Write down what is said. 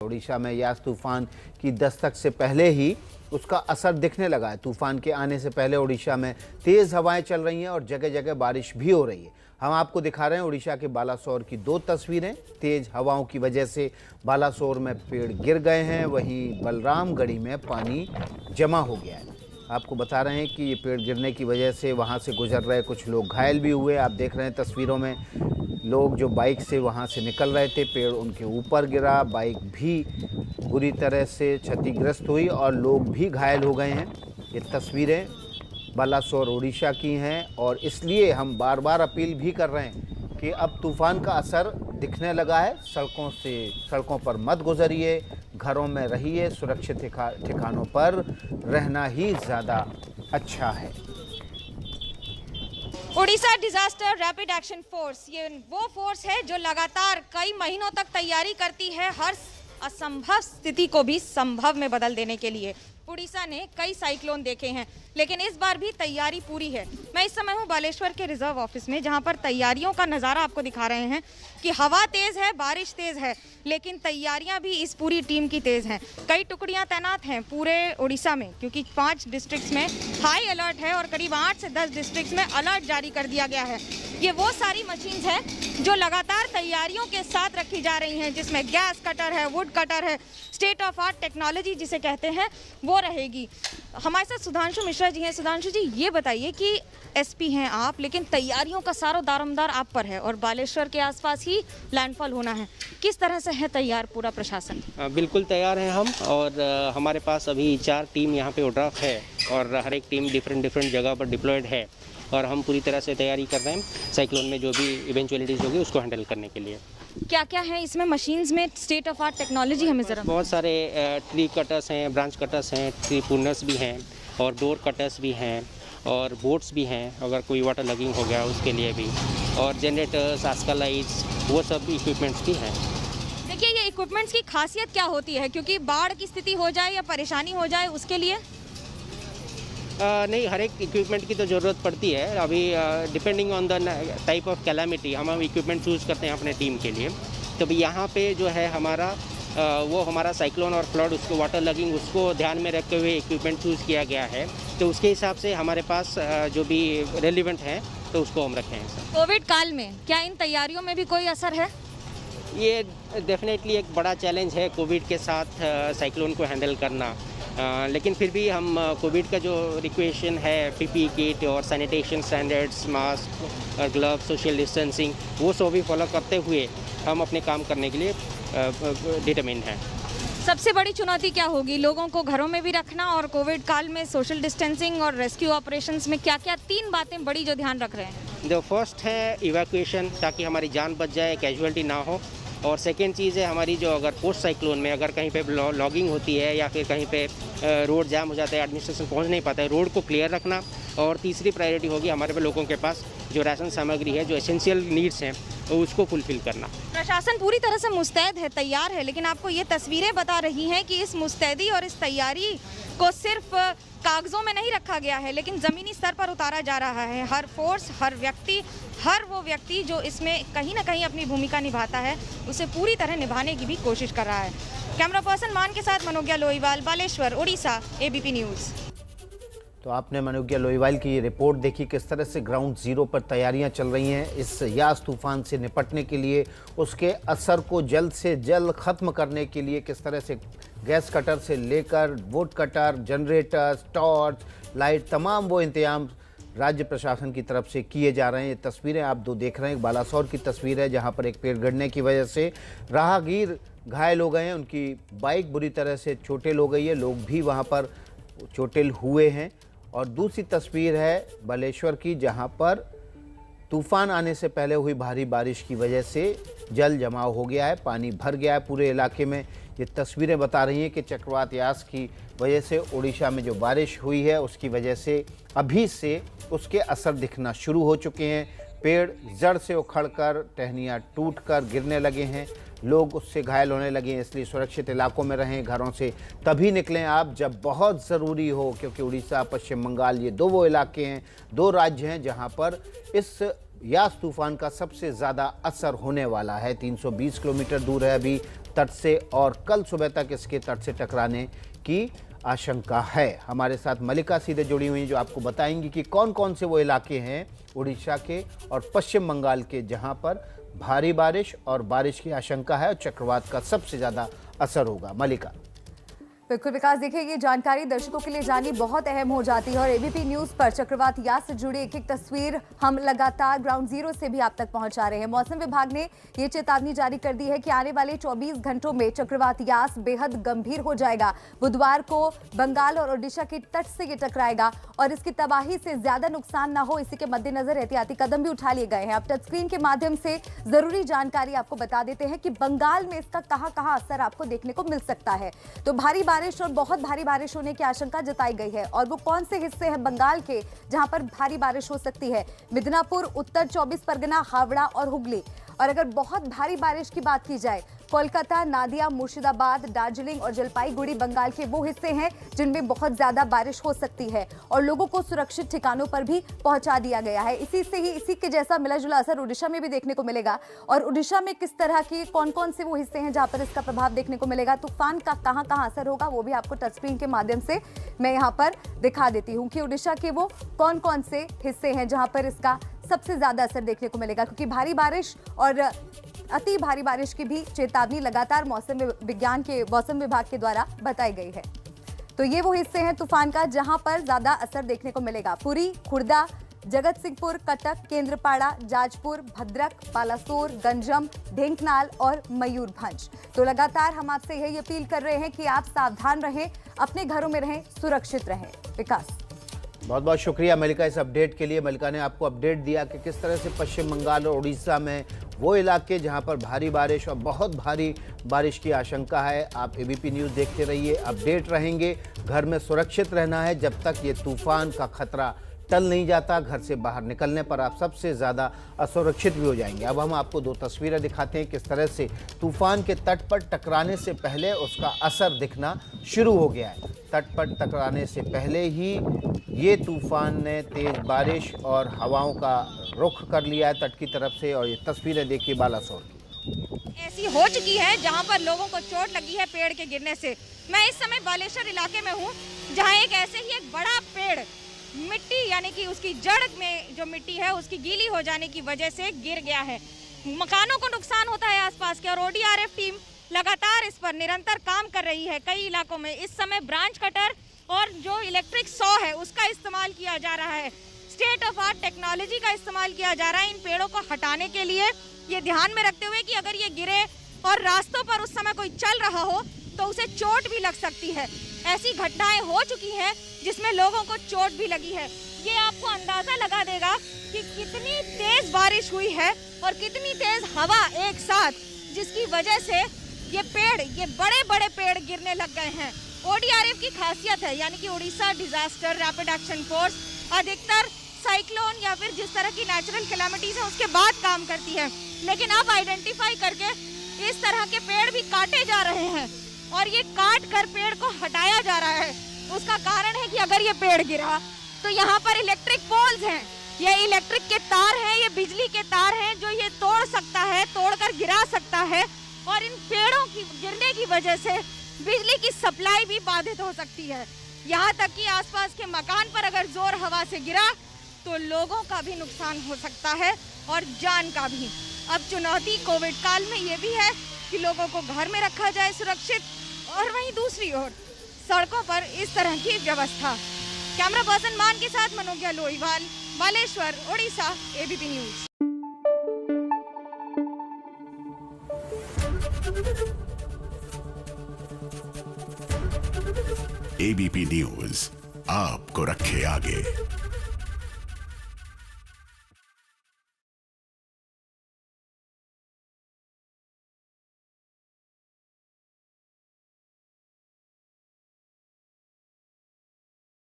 ओडिशा में यास तूफान की दस्तक से पहले ही उसका असर दिखने लगा है। तूफान के आने से पहले ओडिशा में तेज हवाएं चल रही हैं और जगह जगह बारिश भी हो रही है। हम आपको दिखा रहे हैं ओडिशा के बालासोर की दो तस्वीरें। तेज हवाओं की वजह से बालासोर में पेड़ गिर गए हैं, वहीं बलरामगढ़ी में पानी जमा हो गया है। आपको बता रहे हैं कि ये पेड़ गिरने की वजह से वहाँ से गुजर रहे कुछ लोग घायल भी हुए। आप देख रहे हैं तस्वीरों में लोग जो बाइक से वहाँ से निकल रहे थे, पेड़ उनके ऊपर गिरा, बाइक भी बुरी तरह से क्षतिग्रस्त हुई और लोग भी घायल हो गए हैं। ये तस्वीरें बालासोर ओडिशा की हैं और इसलिए हम बार बार अपील भी कर रहे हैं कि अब तूफ़ान का असर दिखने लगा है। सड़कों पर मत गुजरिए, घरों में रहिए, सुरक्षित ठिकानों पर रहना ही ज़्यादा अच्छा है। Odisha disaster rapid action force ये वो फोर्स है जो लगातार कई महीनों तक तैयारी करती है हर असंभव स्थिति को भी संभव में बदल देने के लिए। उड़ीसा ने कई साइक्लोन देखे हैं, लेकिन इस बार भी तैयारी पूरी है। मैं इस समय हूं बालेश्वर के रिजर्व ऑफिस में, जहां पर तैयारियों का नज़ारा आपको दिखा रहे हैं कि हवा तेज़ है, बारिश तेज़ है, लेकिन तैयारियां भी इस पूरी टीम की तेज़ हैं। कई टुकड़ियां तैनात हैं पूरे उड़ीसा में, क्योंकि 5 डिस्ट्रिक्ट्स में हाई अलर्ट है और करीब 8 से 10 डिस्ट्रिक्ट्स में अलर्ट जारी कर दिया गया है। ये वो सारी मशीन्स हैं जो लगातार तैयारियों के साथ रखी जा रही हैं, जिसमें गैस कटर है, वुड कटर है, स्टेट ऑफ आर्ट टेक्नोलॉजी जिसे कहते हैं वो रहेगी। हमारे साथ सुधांशु मिश्रा जी हैं। सुधांशु जी, ये बताइए कि एसपी हैं आप, लेकिन तैयारियों का सारा दारोमदार आप पर है और बालेश्वर के आसपास ही लैंडफॉल होना है। किस तरह से है तैयार पूरा प्रशासन? बिल्कुल तैयार हैं हम, और हमारे पास अभी 4 टीम यहाँ पे ओड्राफ है और हर एक टीम डिफरेंट जगह पर डिप्लॉयड है और हम पूरी तरह से तैयारी कर रहे हैं साइक्लोन में जो भी इवेंचुअलिटीज़ होगी उसको हैंडल करने के लिए। क्या क्या है इसमें मशीन्स में? स्टेट ऑफ आर्ट टेक्नोलॉजी हमें ज़रा। बहुत सारे ट्री कटर्स हैं, ब्रांच कटर्स हैं, ट्री पुनर्स भी हैं और डोर कटर्स भी हैं और बोट्स भी हैं अगर कोई वाटर लगिंग हो गया उसके लिए भी, और जनरेटर्स, आस्का लाइट्स, वो सब इक्विपमेंट्स भी हैं। देखिए, ये इक्विपमेंट्स की खासियत क्या होती है? क्योंकि बाढ़ की स्थिति हो जाए या परेशानी हो जाए उसके लिए नहीं, हर एक इक्विपमेंट की तो ज़रूरत पड़ती है। अभी depending on the type of calamity हम इक्विपमेंट चूज़ करते हैं अपने टीम के लिए। तो यहाँ पे जो है हमारा वो हमारा साइक्लोन और फ्लड, उसको वाटर लगिंग, उसको ध्यान में रखते हुए इक्विपमेंट चूज़ किया गया है। तो उसके हिसाब से हमारे पास जो भी रेलिवेंट है तो उसको हम रखे हैं। सर, कोविड काल में क्या इन तैयारियों में भी कोई असर है? ये डेफिनेटली एक बड़ा चैलेंज है कोविड के साथ साइक्लोन को हैंडल करना। लेकिन फिर भी हम कोविड का जो रिक्वेशन है, पीपीई किट और सैनिटेशन स्टैंडर्ड्स, मास्क और ग्लव, सोशल डिस्टेंसिंग, वो सब भी फॉलो करते हुए हम अपने काम करने के लिए डिटरमिन्ड हैं। सबसे बड़ी चुनौती क्या होगी? लोगों को घरों में भी रखना और कोविड काल में सोशल डिस्टेंसिंग और रेस्क्यू ऑपरेशंस में क्या क्या 3 बातें बड़ी जो ध्यान रख रहे हैं? जो फर्स्ट है इवैक्यूएशन, ताकि हमारी जान बच जाए, कैजुअलिटी ना हो। और सेकेंड चीज़ है हमारी जो अगर पोस्ट साइक्लोन में अगर कहीं पे लॉगिंग होती है या फिर कहीं पे रोड जाम हो जाता है, एडमिनिस्ट्रेशन पहुंच नहीं पाता है, रोड को क्लियर रखना। और तीसरी प्रायोरिटी होगी हमारे पे लोगों के पास जो राशन सामग्री है, जो एसेंशियल नीड्स हैं, उसको फुलफिल करना। प्रशासन पूरी तरह से मुस्तैद है, तैयार है, लेकिन आपको ये तस्वीरें बता रही हैं कि इस मुस्तैदी और इस तैयारी को सिर्फ कागजों में नहीं रखा गया है, लेकिन ज़मीनी स्तर पर उतारा जा रहा है। हर फोर्स, हर व्यक्ति, हर वो व्यक्ति जो इसमें कहीं ना कहीं अपनी भूमिका निभाता है, उसे पूरी तरह निभाने की भी कोशिश कर रहा है। कैमरा पर्सन मान के साथ मनोज्ञा लोईवाल, बालेश्वर, उड़ीसा, एबीपी न्यूज़। तो आपने मनोज्ञा लोईवाल की ये रिपोर्ट देखी, किस तरह से ग्राउंड ज़ीरो पर तैयारियां चल रही हैं इस यास तूफान से निपटने के लिए, उसके असर को जल्द से जल्द ख़त्म करने के लिए किस तरह से गैस कटर से लेकर would cutter, generators, torch, light, तमाम वो इंतजाम राज्य प्रशासन की तरफ से किए जा रहे हैं। ये तस्वीरें आप दो देख रहे हैं, बालासोर की तस्वीर है जहाँ पर एक पेड़ गिरने की वजह से राहगीर घायल हो गए हैं, उनकी बाइक बुरी तरह से चोटिल हो गई है, लोग भी वहाँ पर चोटिल हुए हैं। और दूसरी तस्वीर है बालेश्वर की, जहां पर तूफान आने से पहले हुई भारी बारिश की वजह से जल जमाव हो गया है, पानी भर गया है पूरे इलाके में। ये तस्वीरें बता रही हैं कि चक्रवात यास की वजह से ओडिशा में जो बारिश हुई है उसकी वजह से अभी से उसके असर दिखना शुरू हो चुके हैं। पेड़ जड़ से उखड़कर, टहनियाँ टूटकर गिरने लगे हैं, लोग उससे घायल होने लगे हैं। इसलिए सुरक्षित इलाकों में रहें, घरों से तभी निकलें आप जब बहुत ज़रूरी हो, क्योंकि उड़ीसा, पश्चिम बंगाल, ये 2 वो इलाके हैं, 2 राज्य हैं जहां पर इस यास तूफान का सबसे ज़्यादा असर होने वाला है। 320 किलोमीटर दूर है अभी तट से और कल सुबह तक इसके तट से टकराने की आशंका है। हमारे साथ मलिका सीधे जुड़ी हुई हैं जो आपको बताएंगी कि कौन कौन से वो इलाके हैं उड़ीसा के और पश्चिम बंगाल के जहां पर भारी बारिश और बारिश की आशंका है और चक्रवात का सबसे ज़्यादा असर होगा। मलिका। बिल्कुल विकास, देखिए ये जानकारी दर्शकों के लिए जाननी बहुत अहम हो जाती है और एबीपी न्यूज पर चक्रवात यास से जुड़ी एक एक तस्वीर हम लगातार ग्राउंड जीरो से भी आप तक पहुंचा रहे हैं। मौसम विभाग ने ये चेतावनी जारी कर दी है कि आने वाले 24 घंटों में चक्रवात यास बेहद गंभीर हो जाएगा। बुधवार को बंगाल और ओडिशा के तट से ये टकराएगा और इसकी तबाही से ज्यादा नुकसान ना हो, इसी के मद्देनजर एहतियाती कदम भी उठा लिए गए हैं। अब टच स्क्रीन के माध्यम से जरूरी जानकारी आपको बता देते हैं कि बंगाल में इसका कहां असर आपको देखने को मिल सकता है। तो भारी बारिश और बहुत भारी बारिश होने की आशंका जताई गई है और वो कौन से हिस्से हैं बंगाल के जहां पर भारी बारिश हो सकती है? मिदनापुर, उत्तर 24 परगना, हावड़ा और हुगली। और अगर बहुत भारी बारिश की बात की जाए, कोलकाता, नादिया, मुर्शिदाबाद, दार्जिलिंग और जलपाईगुड़ी बंगाल के वो हिस्से हैं जिनमें बहुत ज्यादा बारिश हो सकती है और लोगों को सुरक्षित ठिकानों पर भी पहुंचा दिया गया है। इसी के जैसा मिला जुला असर उड़ीसा में भी देखने को मिलेगा। और उड़ीसा में किस तरह की कौन कौन से वो हिस्से हैं जहां पर इसका प्रभाव देखने को मिलेगा, तूफान का कहां असर होगा, वो भी आपको टच स्क्रीन के माध्यम से मैं यहाँ पर दिखा देती हूँ कि उड़ीसा के वो कौन कौन से हिस्से हैं जहां पर इसका सबसे ज्यादा असर देखने को मिलेगा। क्योंकि भारी बारिश और अति भारी बारिश की भी चेतावनी लगातार मौसम विभाग के द्वारा बताई गई है। तो ये वो हिस्से हैं तूफान का जहां पर ज्यादा असर देखने को मिलेगा। पुरी, खुर्दा, जगत सिंहपुर, कटक, केंद्रपाड़ा, जाजपुर, भद्रक, बालासोर, गंजम, ढेंकनाल और मयूरभंज। तो लगातार हम आपसे यही अपील कर रहे हैं कि आप सावधान रहें, अपने घरों में रहें, सुरक्षित रहें। विकास, बहुत बहुत शुक्रिया मलिका इस अपडेट के लिए। मलिका ने आपको अपडेट दिया कि किस तरह से पश्चिम बंगाल और उड़ीसा में वो इलाके जहां पर भारी बारिश और बहुत भारी बारिश की आशंका है। आप एबीपी न्यूज़ देखते रहिए, अपडेट रहेंगे। घर में सुरक्षित रहना है जब तक ये तूफान का खतरा टल नहीं जाता। घर से बाहर निकलने पर आप सबसे ज़्यादा असुरक्षित भी हो जाएंगे। अब हम आपको दो तस्वीरें दिखाते हैं किस तरह से तूफान के तट पर टकराने से पहले उसका असर दिखना शुरू हो गया है। तट पर टकराने से पहले ही ये तूफान ने तेज़ बारिश और हवाओं का रुख कर लिया है तट की तरफ से। और ये तस्वीरें देखिए बालासोर की, ऐसी हो चुकी है जहां पर लोगों को चोट लगी है पेड़ के गिरने से। मैं इस समय बालेश्वर इलाके में हूं जहां एक बड़ा पेड़ मिट्टी यानी कि उसकी जड़ में जो मिट्टी है उसकी गीली हो जाने की वजह से गिर गया है। मकानों को नुकसान होता है आसपास के और ओडीआरएफ टीम लगातार इस पर निरंतर काम कर रही है। कई इलाकों में इस समय ब्रांच कटर और जो इलेक्ट्रिक सॉ है उसका इस्तेमाल किया जा रहा है। स्टेट ऑफ आर्ट टेक्नोलॉजी का इस्तेमाल किया जा रहा है इन पेड़ों को हटाने के लिए, ये ध्यान में रखते हुए कि अगर ये गिरे और रास्तों पर उस समय कोई चल रहा हो तो उसे चोट भी लग सकती है। ऐसी घटनाएं हो चुकी हैं जिसमें लोगों को चोट भी लगी है। ये आपको अंदाजा लगा देगा कि कितनी तेज बारिश हुई है और कितनी तेज हवा एक साथ, जिसकी वजह से ये बड़े बड़े पेड़ गिरने लग गए हैं। ओडीआरएफ की खासियत है यानी कि Orissa disaster rapid action force अधिकतर साइक्लोन या फिर जिस तरह की नेचुरल कैलामिटीज है उसके बाद काम करती है, लेकिन अब आइडेंटिफाई करके इस तरह के पेड़ भी काटे जा रहे हैं और ये काट कर पेड़ को हटाया जा रहा है। उसका कारण है कि अगर ये पेड़ गिरा तो यहाँ पर इलेक्ट्रिक पोल्स हैं, ये इलेक्ट्रिक के तार हैं, ये बिजली के तार हैं जो ये तोड़ सकता है, तोड़कर गिरा सकता है और इन पेड़ों की गिरने की वजह से बिजली की सप्लाई भी बाधित हो सकती है। यहाँ तक कि आसपास के मकान पर अगर जोर हवा से गिरा तो लोगों का भी नुकसान हो सकता है और जान का भी। अब चुनौती कोविड काल में ये भी है कि लोगों को घर में रखा जाए सुरक्षित, और वहीं दूसरी ओर सड़कों पर इस तरह की व्यवस्था। कैमरा पर्सन मान के साथ Manogya Loiwal, Baleshwar, Odisha, ABP news. ABP news आपको रखे आगे।